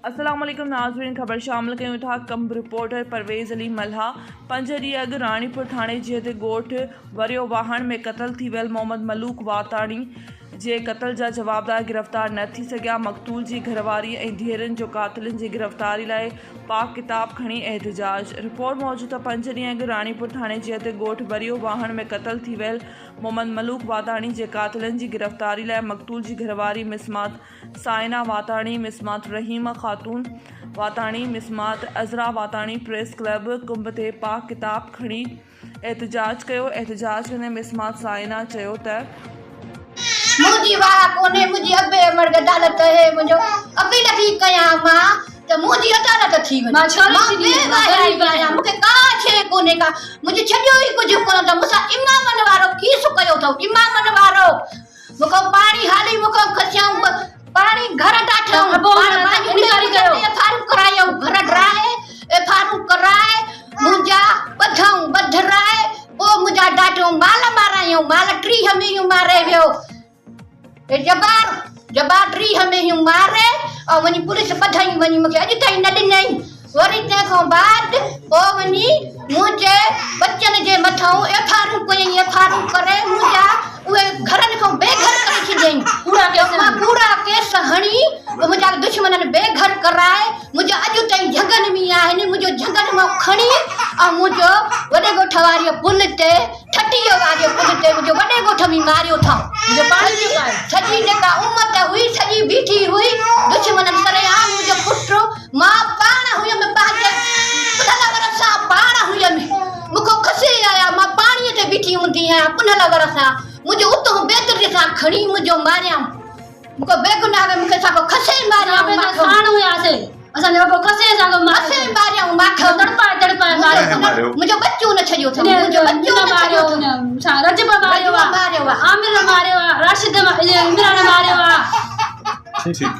अस्सलाम वालेकुम नाज़रीन, ख़बर शामिल कयूं था। कम रिपोर्टर परवेज़ अली मल्हा 5 ॾींहं अॻु राणीपुर थाणे जे ॻोठ वरियो वाहण में क़तल थी वियल मोहम्मद मलूक वाताणी जे क़तल जा जवाबदार गिरफ़्तार न थी सघिया। मक़तूल जी घरवारी ऐं धीअरुनि जो क़ातिलनि जी गिरफ़्तारी लाइ पाक किताब खणी एहतिजाज। रिपोर्ट मौजूद 5 ॾींहं अॻु राणीपुर थाणे जे ॻोठ वरियो वाहण में क़तल थी वियल मोहम्मद मलूक वाताणी जे क़ातिलनि जी गिरफ़्तारी लाइ मक़तूल जी घरवारी मिसमात साइना वाताणी, मिसमात रहीमा खातून वाताणी, मिसमात अज़रा वाताणी प्रेस क्लब कुंभ ते पाक किताब खणी एहतिजाज कयो। एहतिजाज कंदे मिसमात साइना चयो त मुझी वाह कोने मुझी अबे मर अदालत है मुझो अबे लगी कया मां त मुझी अदालत थी वई मां छोरी थी वाया मुके का छे कोने का मुझे छडियो ही कुछ कोन त मुसा इमामन वारो कीस कयो थो। इमामन वारो मुको पानी हाली मुको खचाऊ पानी घर डाठो पानी निकारी गयो फारू करायो घर ड्राए ए फारू कराए मुजा बधाऊ बधराए ओ मुजा डाठो माल मारायो माल ट्री हमी मारे वियो ए जबार ट्री हमें ही मारे और वनी पुलिस बधाई वनी मुके अज ताई न दिनई वरी ते को बाद ओ वनी मुझे बच्चन जे मथाऊ एफआर करे मुजा उए घरन को बेघर करे छजई पूरा केस हणी मुजा दुश्मनन बेघर कराए मुजा अज ताई जंगल में आहिन मुजो जंगल में खणी और मुजो वडे गोठवारी पुल ते ठटियो वारे पुल ते मुजो वडे गोठ में मारियो था। मुझे पानी चुकाए सजी जेका उम्मत हुई सजी बीठी हुई दुश्मनन करे आ मुजो पुत्र मां पाण हुई में बाजे पुनला वरसा पाण हुई में मुको खसे आया मां पानी ते बीठी हुंदी है पुनला वरसा मुझे उतो बेतरी सा खणी मुझो मारिया मुको बेगुनाह में मुके साको खसे मारिया मैं खान हुया से असा ने को खसे साको मासे मारिया माखो तड़पा मारियो मुझो बच्चो न छजो था मुझो बच्चो न मारियो सा रजब मारियो आमिर मारियो राशिद इमरान मारियो। ठीक है।